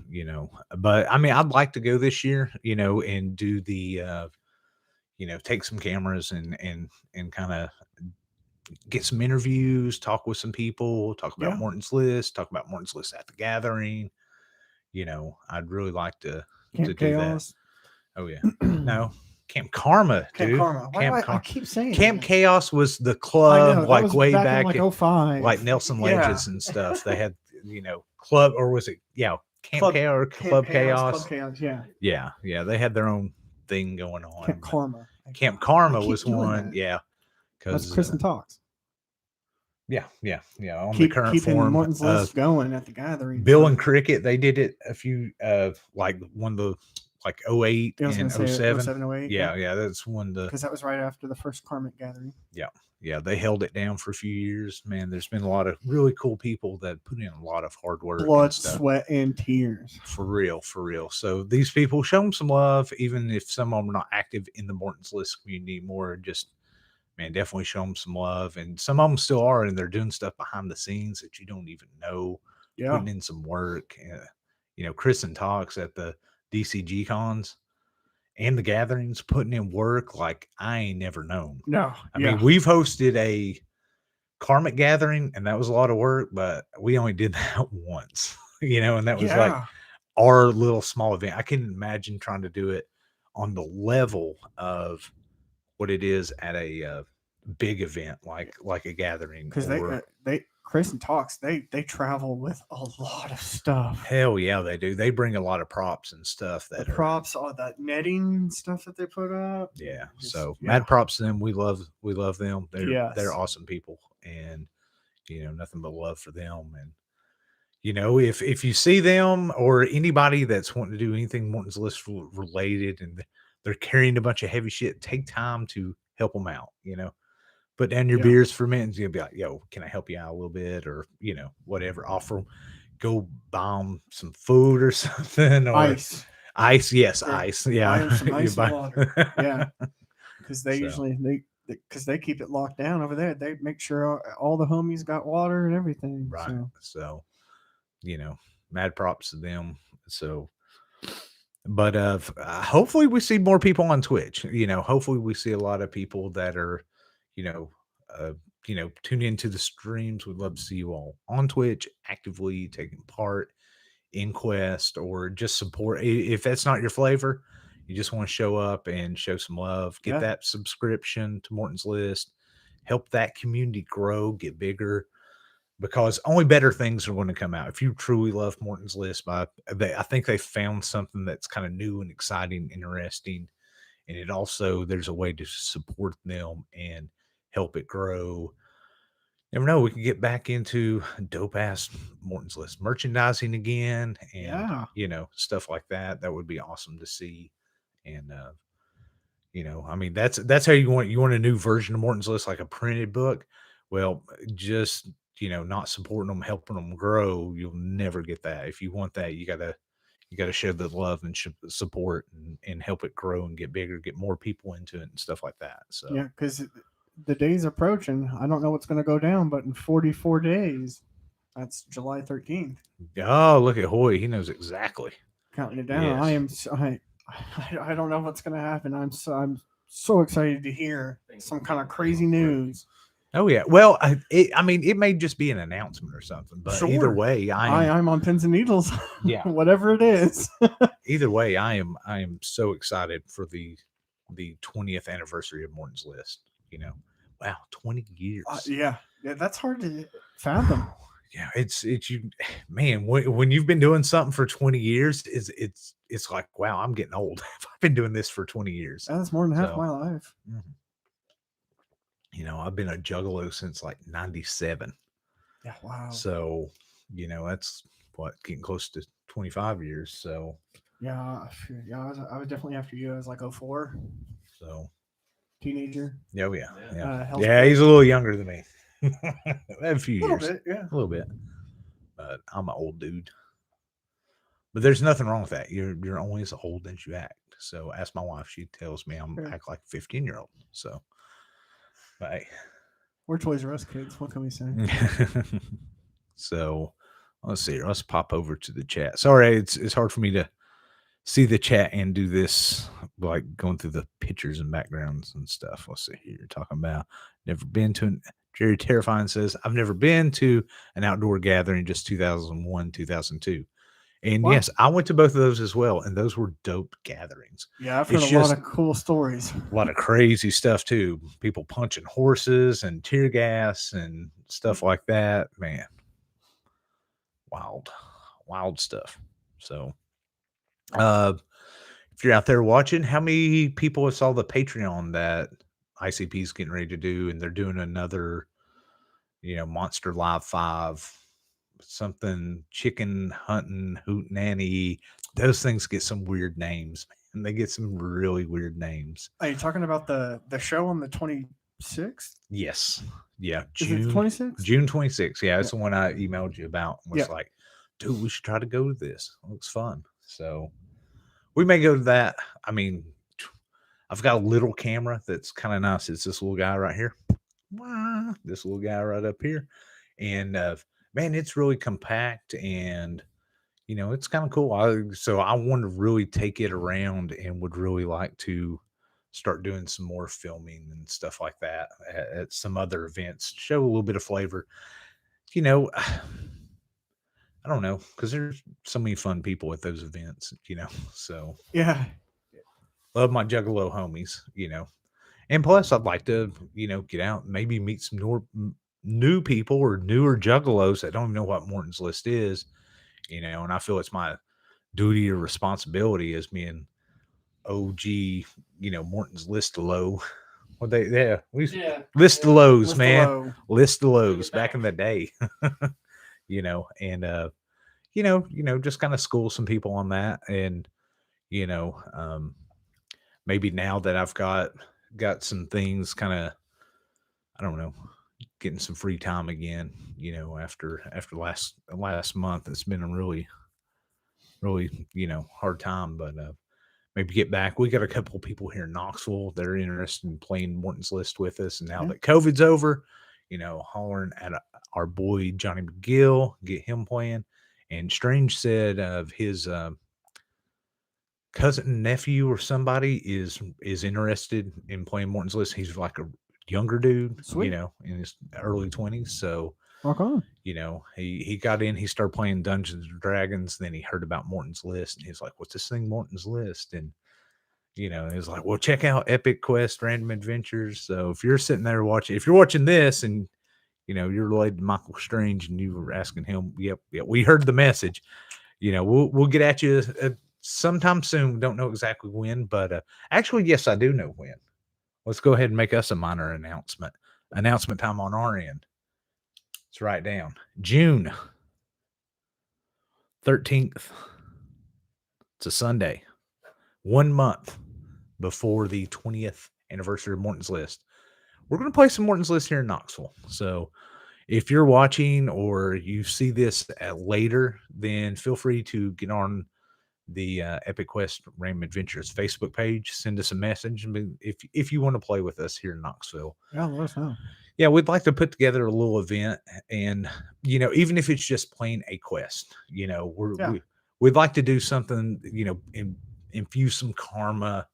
but I mean, I'd like to go this year, and do the, take some cameras and kind of get some interviews, talk with some people, talk about Yeah, Morton's List, talk about Morton's List at the gathering. I'd really like to Camp do that. Chaos, Oh yeah. No, Camp Karma, Camp dude. Karma. Why do I keep saying Camp that? Chaos was the I club know that like was way back in back, like '05. like Nelson Yeah, Ledges and stuff. They had, club, or was it Camp Club Chaos or Camp Club Chaos? Club Chaos. Yeah, Yeah, they had their own thing going on. Camp But Karma. Camp I Karma keep was doing one, that. yeah, That's because Kristen Talks. yeah. On the current Keeping form, Morton's List going at the gathering. Bill and Cricket, they did it a few, like one of the like '08 I was going and to say '07. 07, 08. Yeah, that's one the Because that was right after the first Karmic gathering. yeah, they held it down for a few years. Man, there's been a lot of really cool people that put in a lot of hard work, Blood, and stuff. sweat, and tears. For real. So these people, show them some love, even if some of them are not active in the Morton's List community more. Just, man, definitely show them some love. And some of them still are, and they're doing stuff behind the scenes that you don't even know, Yeah. putting in some work. Kristen Talks at the DCG cons and the gatherings, putting in work like I ain't never known. No. I mean, we've hosted a Karmic gathering, and that was a lot of work, but we only did that once, and that was like our little small event. I can imagine trying to do it on the level of what it is at a big event like a gathering. Because they Kristen Talks, they travel with a lot of stuff. Hell yeah, they do. They bring a lot of props and stuff. That the props, all that netting and stuff that they put up. Yeah. So mad props to them. We love them. They're awesome people, and nothing but love for them. And if you see them or anybody that's wanting to do anything Morton's List related and they're carrying a bunch of heavy shit, take time to help them out. Put down your beers for a minute and you'll be like, yo, can I help you out a little bit? Or, whatever. Offer them, go buy them some food or something. Or ice. Yes. Ice. Yeah. Some ice and water. Yeah. Because because they keep it locked down over there. They make sure all the homies got water and everything. Right. So mad props to them. So, but hopefully we see more people on Twitch. Hopefully we see a lot of people that are, tune into the streams. We'd love to see you all on Twitch, actively taking part in Quest, or just support. If that's not your flavor, you just want to show up and show some love, get that subscription to Morton's List, help that community grow, get bigger, because only better things are going to come out. If you truly love Morton's List, I think they found something that's kind of new and exciting, interesting. And it also, there's a way to support them and help it grow. Never know, we can get back into dope ass Morton's List merchandising again, and stuff like that. That would be awesome to see. And I mean, that's how you want a new version of Morton's List, like a printed book. Well, just not supporting them, helping them grow, you'll never get that. If you want that, you gotta show the love and support and help it grow and get bigger, get more people into it and stuff like that. So yeah, because the day's approaching. I don't know what's going to go down, but in 44 days, that's July 13th. Oh, look at Hoy. He knows exactly. Counting it down. Yes. I don't know what's going to happen. I'm so excited to hear some kind of crazy news. Oh yeah. Well, I mean, it may just be an announcement or something, but either way, I'm on pins and needles. Yeah. Whatever it is. Either way, I am so excited for the 20th anniversary of Morton's List. Wow, 20 years. Yeah, that's hard to fathom. Yeah, it's you, man. When you've been doing something for 20 years, it's like, wow, I'm getting old. I've been doing this for 20 years. That's more than half my life. I've been a juggalo since like 97. Yeah, wow. So, getting close to 25 years. So Yeah, I was definitely after you. I was like 04, so teenager. yeah, oh, yeah, Yeah. yeah, Health yeah. He's a club. little younger than me. A few A little years, bit, yeah. a little bit. But I'm an old dude. But there's nothing wrong with that. You're only as old as you act. So ask my wife. She tells me I'm Sure. act like a 15-year-old. So, but We're Toys R Us kids. What can we say? hey. So let's see. Let's pop over to the chat. Sorry, it's hard for me to see the chat and do this, like going through the pictures and backgrounds and stuff. Let's see here. You're talking about never been to an Jerry Terrifying says, I've never been to an outdoor gathering, just 2001, 2002. And Wow. yes, I went to both of those as well, and those were dope gatherings. Yeah, I've heard It's a lot just of cool stories. a lot of crazy stuff too. People punching horses and tear gas and stuff like that. Man, wild, wild stuff. So, uh, if you're out there watching, how many people saw the Patreon that ICP is getting ready to do, and they're doing another, Monster Live 5, something chicken hunting hootenanny. Those things get some weird names, and they get some really weird names. Are you talking about the show on the 26th? Yes, yeah, Is it the June 26th? June 26th. Yeah, that's Yeah. the one I emailed you about. And was Yeah. like, dude, we should try to go to this. It looks fun. So we may go to that. I mean, I've got a little camera that's kind of nice. It's this little guy right here. This little guy right up here. And man, it's really compact and it's kind of cool. So I want to really take it around and would really like to start doing some more filming and stuff like that at some other events, show a little bit of flavor. I don't know, because there's so many fun people at those events, so Yeah. love my Juggalo homies. And plus, I'd like to, get out and maybe meet some new people or newer juggalos that don't even know what Morton's List is, and I feel it's my duty or responsibility as being OG, Morton's List low. What we list the lows, List man. below. List the lows back in the day, and just kind of school some people on that, and you know, um, maybe now that I've got some things kind of, I don't know, getting some free time again, after last month, it's been a really, really, hard time, but maybe get back. We got a couple of people here in Knoxville that are interested in playing Morton's List with us, and now Yeah. that COVID's over, hollering at our boy Johnny McGill, get him playing. And Strange said of his cousin nephew or somebody is interested in playing Morton's List. He's like a younger dude, Sweet. in his early 20s. So, Rock on. he got in, he started playing Dungeons and Dragons, then he heard about Morton's List and he's like, what's this thing, Morton's List? And he was like, well, check out Epic Quest Random Adventures. So if you're sitting there watching, if you're watching this and you're related to Michael Strange and you were asking him, yep, we heard the message. We'll get at you sometime soon. Don't know exactly when, but actually, yes, I do know when. Let's go ahead and make us a minor announcement. Announcement time on our end. Let's write down June 13th. It's a Sunday. 1 month before the 20th anniversary of Morton's List. We're going to play some Morton's List here in Knoxville. So if you're watching or you see this later, then feel free to get on the Epic Quest Random Adventures Facebook page. Send us a message if you want to play with us here in Knoxville. Yeah, let us know. Yeah, we'd like to put together a little event, and even if it's just playing a quest, we'd like to do something, infuse some karma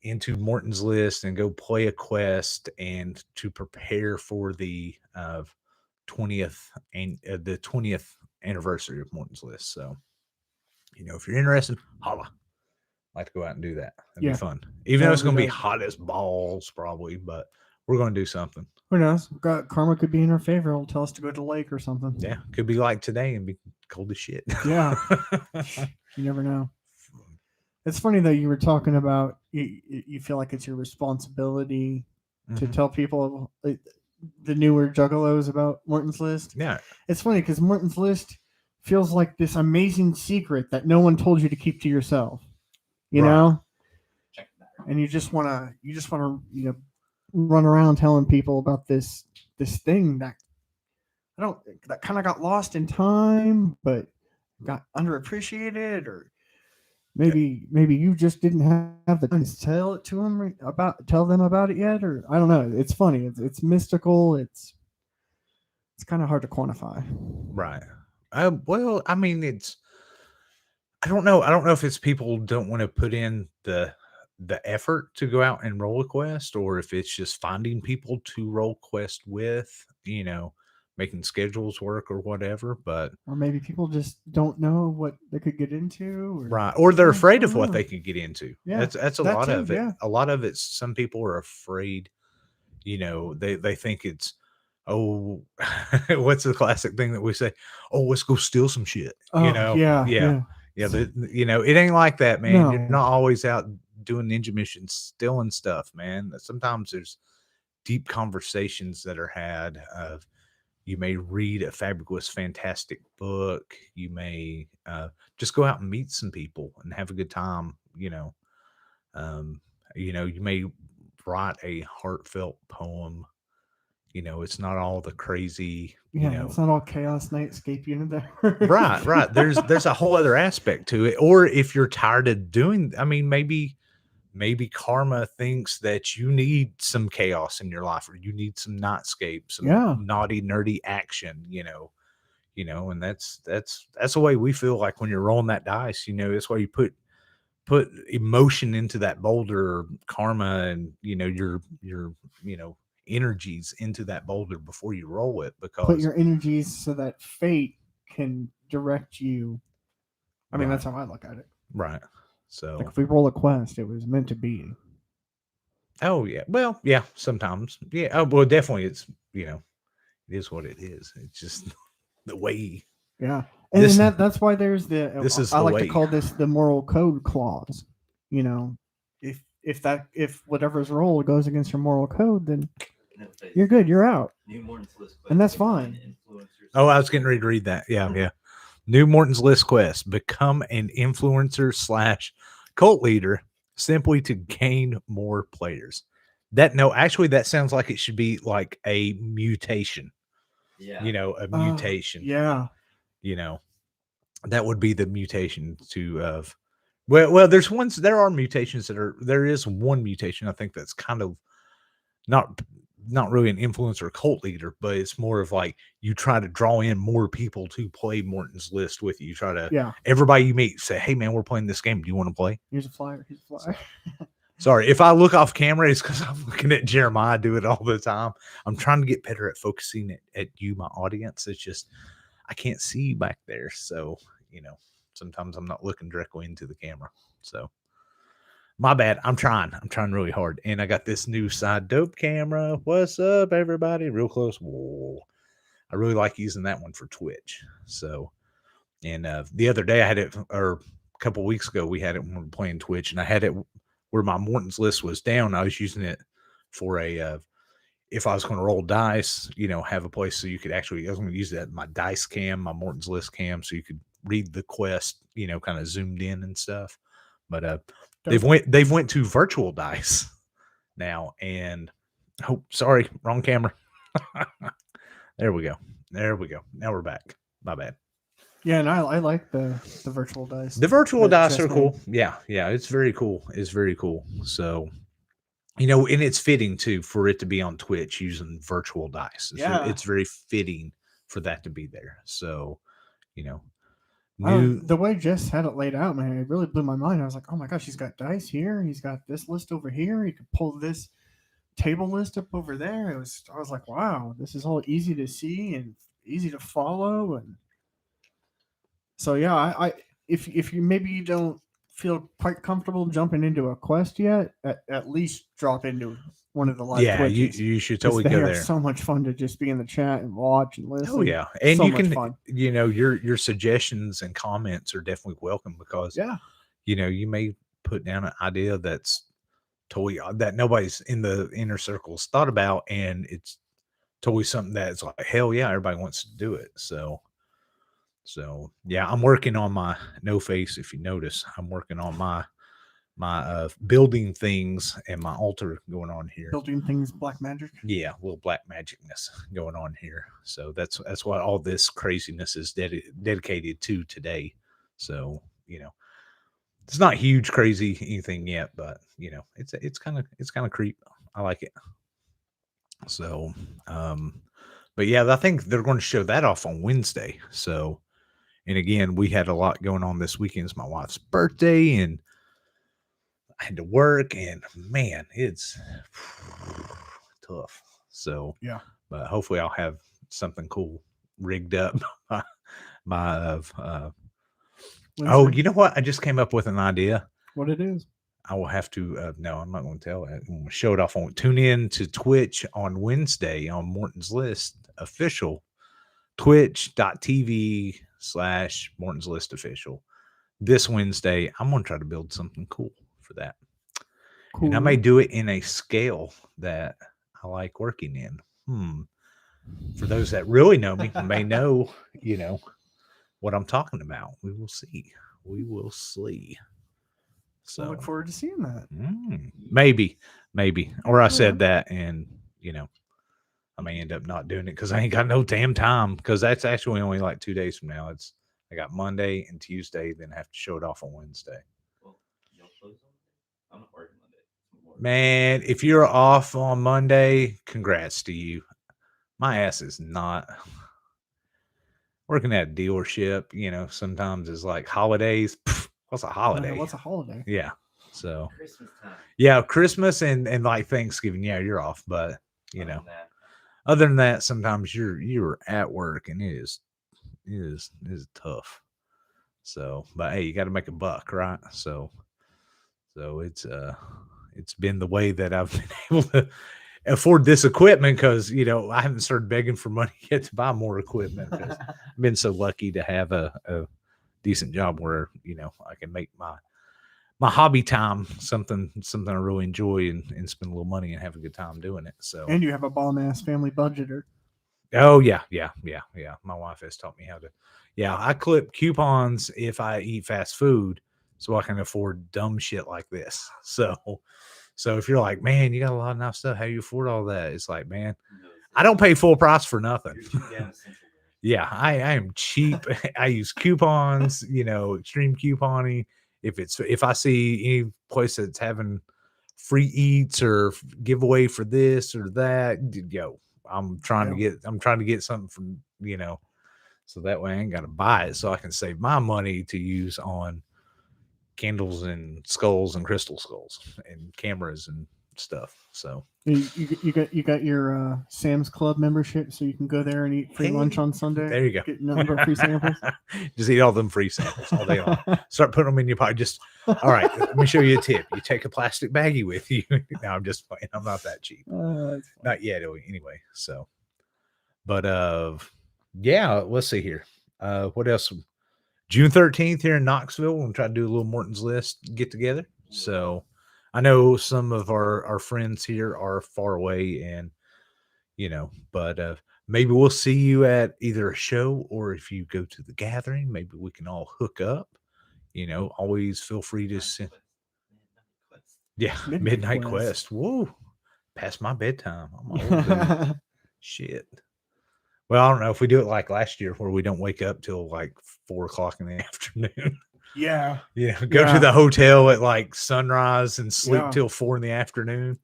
into Morton's List and go play a quest and to prepare for the 20th and the 20th anniversary of Morton's List. So, if you're interested, holla. I'd like to go out and do that. That'd be fun. Even though it's going to be hot as balls, probably, but we're going to do something. Who knows? Karma could be in our favor. It'll tell us to go to the lake or something. Yeah, could be like today and be cold as shit. Yeah. You never know. It's funny that you were talking about you feel like it's your responsibility to tell people the newer juggalos about Morton's List. Yeah. It's funny because Morton's List feels like this amazing secret that no one told you to keep to yourself. You Right. know, Check the battery. and you just wanna run around telling people about this thing that I don't that kind of got lost in time, but got underappreciated, or maybe you just didn't have the time to tell them about it yet, or I don't know. It's funny. It's mystical. It's kind of hard to quantify. Right. Well, I mean, it's I don't know. I don't know if it's people don't want to put in the effort to go out and roll a quest, or if it's just finding people to roll quest with, making schedules work or whatever. But Or maybe people just don't know what they could get into, or right, or they're I afraid don't of what know. they could get into. Yeah, That's a that lot too. of it. Yeah, A lot of it's some people are afraid. They think it's oh, what's the classic thing that we say? Oh, let's go steal some shit. oh yeah, Yeah, yeah. yeah. It ain't like that, man. You're No, not always out doing ninja missions, stealing stuff, man. Sometimes there's deep conversations that are had. Of you may read a fabulous, fantastic book. You may just go out and meet some people and have a good time. Um, you may write a heartfelt poem. It's not all the crazy. yeah. It's not all chaos nightscape unit Right, there. right. There's a whole other aspect to it. Or if you're tired of doing, I mean, maybe karma thinks that you need some chaos in your life, or you need some nightscape, some Yeah, naughty, nerdy action. And that's the way we feel like when you're rolling that dice. That's why you put emotion into that boulder, or karma, and your energies into that boulder before you roll it, put because your energies so that fate can direct you. I mean, right, that's how I look at it. right. Like So if we roll a quest, it was meant to be. oh yeah, well yeah, sometimes yeah. Oh well, definitely it is what it is. It's just the way Yeah, and this then that's why there's this is I the like to way. call this the moral code clause. You know, if whatever's rolled goes against your moral code, then And it says, you're good. You're out. New Morton's list quest. And that's Become fine. an influencer Oh, I was slash getting ready to cult read that. Yeah, yeah. New Morton's list quest: become an influencer slash cult leader simply to gain more players. Actually, that sounds like it should be like a mutation. leader. Yeah. A mutation. Yeah, You know, that would be the mutation to of. Well, there are mutations there is one mutation I think that's kind of not not really an influencer cult leader, but it's more of like you try to draw in more people to play Morton's list with you. You try to yeah. everybody you meet say, "Hey man, we're playing this game. Do you want to play?" Here's a flyer. Here's a flyer. Sorry, if I look off camera, it's because I'm looking at Jeremiah do it all the time. I'm trying to get better at focusing at you, my audience. It's just I can't see you back there, so sometimes I'm not looking directly into the camera. So my bad. I'm trying. I'm trying really hard. And I got this new side dope camera. What's up, everybody? Real close. Whoa. I really like using that one for Twitch. So, and the other day I had it, or a couple weeks ago, we had it when we were playing Twitch, and I had it where my Morton's list was down. I was using it for if I was going to roll dice, have a place so you could actually, I was going to use that, my dice cam, my Morton's list cam, so you could read the quest, kind of zoomed in and stuff. But they've went to virtual dice now, and oh, sorry, wrong camera. There we go. Now we're back. My bad. Yeah, and I like the virtual dice. The virtual The dice chess are game. cool. Yeah, it's very cool. It's very cool. So, and it's fitting too for it to be on Twitch using virtual dice. It's very fitting for that to be there. So, new The way Jess had it laid out, man, it really blew my mind. I was like, oh my gosh, he's got dice here. He's got this list over here. He could pull this table list up over there. I was like, wow, this is all easy to see and easy to follow. And so, yeah, I if you maybe you don't feel quite comfortable jumping into a quest yet, at least drop into one of the live Twitches. you should 'Cause totally they go are there. so much fun to just be in the chat and watch and listen. Oh yeah, and so you much can, fun. your suggestions and comments are definitely welcome, because Yeah, you may put down an idea that's totally that nobody's in the inner circles thought about, and it's totally something that's like hell yeah, everybody wants to do it. So So yeah, I'm working on my no face. If you notice, I'm working on my building things and my altar going on here. Building things, black magic. Yeah, a little black magicness going on here. So that's what all this craziness is dedicated to today. So it's not huge, crazy anything yet, but it's kind of creep. I like it. So, but yeah, I think they're going to show that off on Wednesday. So, and again, we had a lot going on this weekend. It's my wife's birthday, and I had to work, and man, it's tough. So, Yeah. but hopefully, I'll have something cool rigged up. by oh, you know what? I just came up with an idea. What it is? I will have to. No, I'm not going to tell it. I'm going to show it off on. Tune in to Twitch on Wednesday on Morton's List official. Twitch.tv/Morton's List official. This Wednesday, I'm going to try to build something cool for that. Cool. And I may do it in a scale that I like working in. For those that really know me, may know, what I'm talking about. We will see. We will see. So I look forward to seeing that. Maybe. Or I said that, and I may end up not doing it because I ain't got no damn time. Because that's actually only like 2 days from now. I got Monday and Tuesday, then I have to show it off on Wednesday. Well, you'll close on Monday. I'm not working Monday. Man, if you're off on Monday, congrats to you. My ass is not working at a dealership. Sometimes it's like holidays. What's a holiday? What's a holiday? Yeah. So Christmas time. yeah, Christmas and like Thanksgiving. Yeah, you're off, but other than that, sometimes you're at work and it is tough. So, but hey, you got to make a buck, right? So it's been the way that I've been able to afford this equipment because I haven't started begging for money yet to buy more equipment because I've been so lucky to have a decent job where I can make my hobby time something I really enjoy and spend a little money and have a good time doing it. So, and you have a bomb ass family budgeter. Oh yeah. My wife has taught me how to. Yeah, I clip coupons if I eat fast food so I can afford dumb shit like this. So if you're like, man, you got a lot of nice stuff, how you afford all that? It's like, man, I don't pay full price for nothing. Yeah, I am cheap. I use coupons, extreme couponing. If I see any place that's having free eats or giveaway for this or that, I'm trying to get something from, so that way I ain't got to buy it. So I can save my money to use on candles and skulls and crystal skulls and cameras and stuff. So you got your Sam's Club membership, so you can go there and eat free lunch on Sunday. There you go. Get nothing but free samples. Just eat all them free samples all day long. Start putting them in your pocket. Just all right. Let me show you a tip. You take a plastic baggie with you. No, I'm just playing. I'm not that cheap. Not yet, anyway. So, but yeah. Let's see here. What else? June 13th here in Knoxville. We'll try to do a little Morton's List get together. So I know some of our friends here are far away and, but maybe we'll see you at either a show or if you go to the gathering, maybe we can all hook up, always feel free to send. Yeah. Midnight Quest. Whoa. Past my bedtime. I'm old, dude. Shit. Well, I don't know if we do it like last year where we don't wake up till like 4:00 in the afternoon. Yeah. Go to the hotel at like sunrise and sleep till 4 in the afternoon.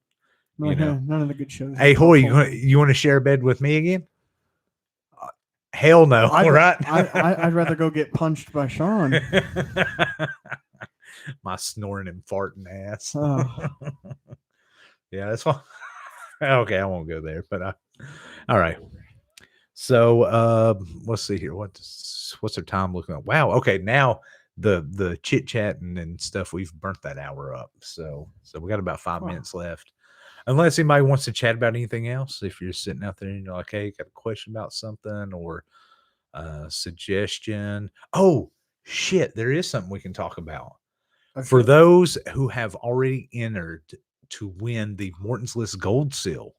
None of the good shows. Hey, Hoy, you want to share a bed with me again? Hell no. Right? I'd rather go get punched by Sean. My snoring and farting ass. Oh. Yeah, that's fine. Okay, I won't go there, but all right. So let's see here. What's our time looking at? Wow. Okay, now the chit chat and stuff, we've burnt that hour up. So we got about 5 minutes left. Unless anybody wants to chat about anything else. If you're sitting out there and you're like, hey, got a question about something or suggestion. Oh shit, there is something we can talk about. Okay. For those who have already entered to win the Morton's List Gold Seal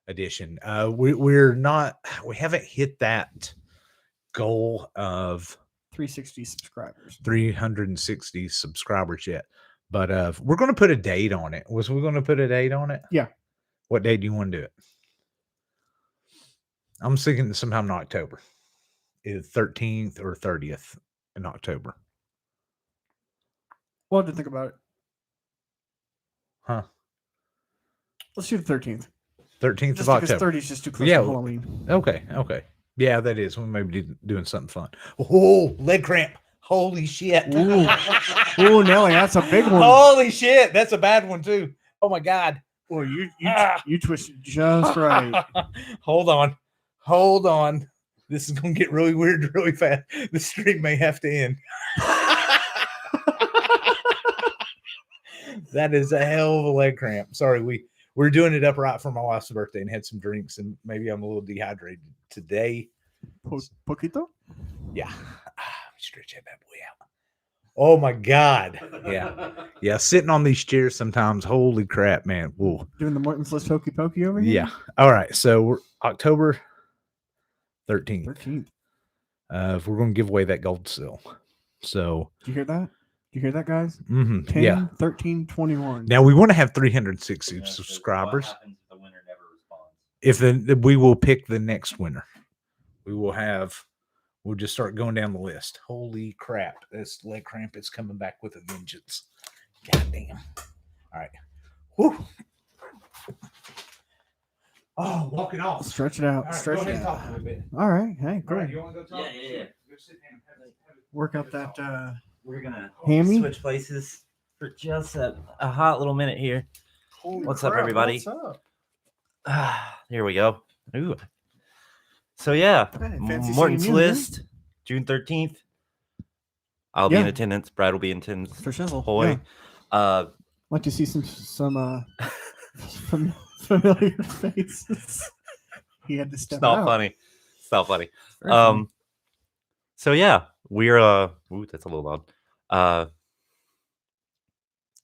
edition, we haven't hit that goal of 360 subscribers. 360 subscribers yet. But we're going to put a date on it. Was we going to put a date on it? Yeah. What day do you want to do it? I'm thinking sometime in October. Either 13th or 30th in October. We'll have to think about it. Huh? Let's do the 13th. 13th Just of because October. 30 is just too close Yeah. to Halloween. Okay. Yeah, that is. We may be doing something fun. Oh, leg cramp. Holy shit. Ooh. Ooh, Nelly, that's a big one. Holy shit. That's a bad one, too. Oh, my God. Well, you twisted just right. Hold on. This is going to get really weird really fast. The stream may have to end. That is a hell of a leg cramp. Sorry, we're doing it upright for my wife's birthday and had some drinks, and maybe I'm a little dehydrated today. Poquito? Yeah. Stretch that bad boy out. Oh my God. Yeah. Sitting on these chairs sometimes. Holy crap, man. Whoa. Doing the Morton's List hokey pokey over here? Yeah. All right. So we're October 13th. 13th. We're going to give away that gold seal. So. Do you hear that? Do you hear that, guys? 10, 13, 21. Now we want to have 360 subscribers. What happens if the winner never responds? We will pick the next winner. We'll just start going down the list. Holy crap. This leg cramp is coming back with a vengeance. God damn. All right. Whew. Oh, walk it off. Stretch it out. All right, Stretch go ahead it and out. talk a little bit. All right. Hey, go All right, ahead. you want to go talk? Yeah. Go sit down. Have a Work out that We're gonna hammy. switch places for just a hot little minute here. Holy What's up, crap, everybody? What's up? Here we go. Ooh. So yeah, Hey, fancy Morton's seeing you, man. List, June 13th. I'll be in Yeah. attendance. Brad will be in attendance. For shizzle. Hoy. Yeah. Like to see some familiar faces. He had to step It's not out. funny. It's not funny. Very funny. So yeah, we're ooh, that's a little loud.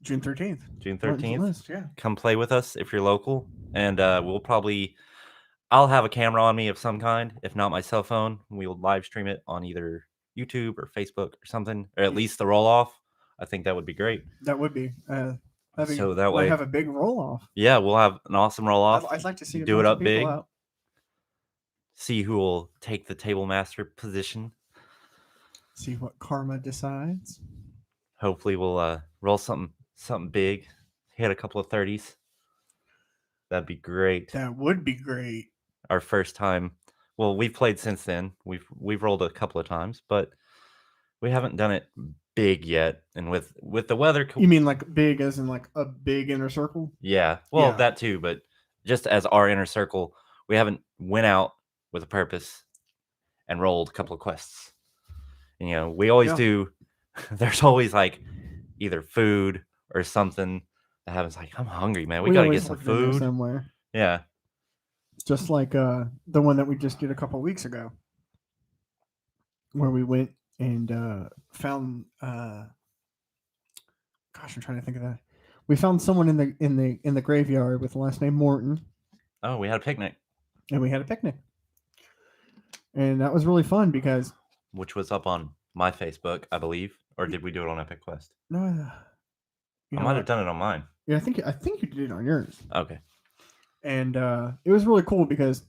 June 13th. June Morton's 13th. List, yeah. Come play with us if you're local, and I'll have a camera on me of some kind. If not my cell phone, we'll live stream it on either YouTube or Facebook or something, or at least the roll off. I think that would be great. That would be. So that might way- have a big roll off. Yeah, we'll have an awesome roll off. I'd like to see a Do it bunch up of people big. out. See who will take the table master position. See what karma decides. Hopefully, we'll roll something big. Hit a couple of 30s. That'd be great. That would be great. Our first time. Well, we've played since then. We've rolled a couple of times, but we haven't done it big yet. And with the weather, You mean like big as in like a big inner circle? yeah. Well, Yeah. that too, but just as our inner circle, we haven't went out with a purpose and rolled a couple of quests. And, we always Yeah. do. There's always like either food or something that happens. Like, I'm hungry, man. We gotta get always some look in there food. somewhere. Yeah. Just like the one that we just did a couple weeks ago, where we went and found. Gosh, I'm trying to think of that. We found someone in the graveyard with the last name Morton, Oh, we had a picnic, and we had a picnic, and that was really fun because which was up on my Facebook, I believe, or did we do it on Epic Quest? no, I might have done it on mine. Yeah, I think you did it on yours. Okay. And it was really cool because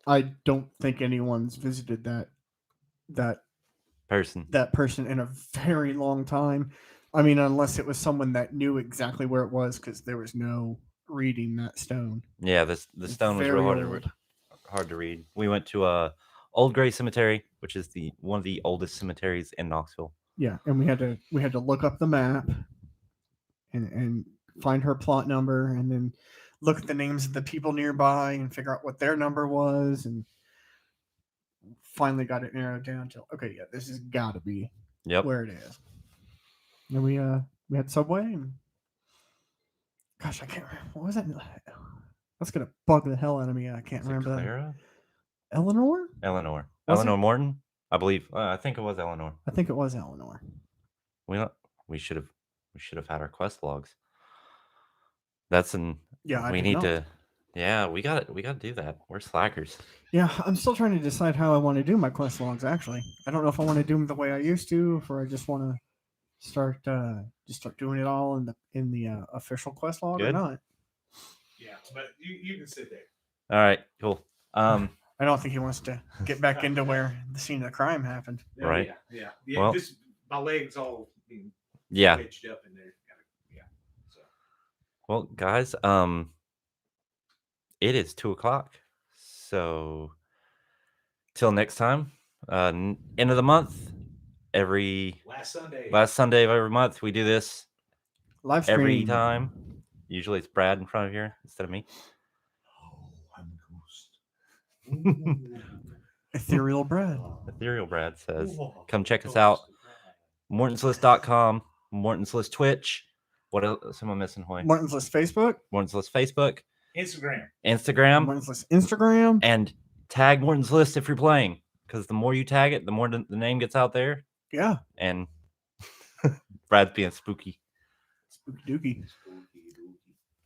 I don't think anyone's visited that Person. in a very long time. I mean, unless it was someone that knew exactly where it was, because there was no reading that stone. Yeah, the It's stone was very real old. hard to read. We went to Old Gray Cemetery, which is one of the oldest cemeteries in Knoxville. Yeah, and we had to look up the map and find her plot number, and then look at the names of the people nearby and figure out what their number was, and finally got it narrowed down to okay, yeah, this has got to be Yep. where it is. And we had Subway, and gosh, I can't remember what was that. That's gonna bug the hell out of me. I can't Was it remember that. Clara? Eleanor? Eleanor. Was Eleanor Morton, I believe. I think it was Eleanor. I think it was Eleanor. We should have had our quest logs. That's Yeah, I we did need not. Yeah, we got to do that. We're slackers. Yeah, I'm still trying to decide how I want to do my quest logs. Actually, I don't know if I want to do them the way I used to, or I just want to start doing it all in the official quest log or Good. not. Yeah, but you can sit there. All right, cool. I don't think he wants to get back into where the scene of the crime happened. Oh, Right. Yeah. Well- Just my legs all being Yeah. wedged up in there. Yeah. So Well, guys, it is 2:00. So till next time, end of the month, every last Sunday. last Sunday of every month, we do this Live stream. every time. Usually it's Brad in front of here instead of me. Oh, I'm a ghost. Ethereal bread. Ethereal Brad says, Ooh, come check us ghost. out. MortonsList.com, Morton's List Twitch. What else am I missing, Hoy? Morton's List Facebook. Morton's List Facebook, Instagram. Instagram, Morton's List Instagram. and tag Morton's List if you're playing. Because the more you tag it, the more the name gets out there. Yeah. And Brad's being spooky. Spooky dookie.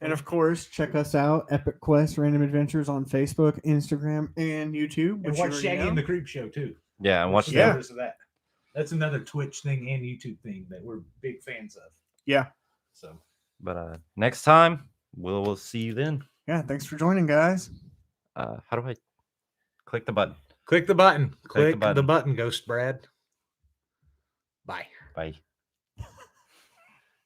And of course, check us out, Epic Quest Random Adventures on Facebook, Instagram, and YouTube. And which you watch already Shaggy know. and the Creep Show too. Yeah, and watch the Yeah. others of that. That's another Twitch thing and YouTube thing that we're big fans of. Yeah. So, But next time, we'll see you then. Yeah. Thanks for joining, guys. How do I click the button? click the button. Click the Click the button. button, Ghost Brad. Bye. Bye.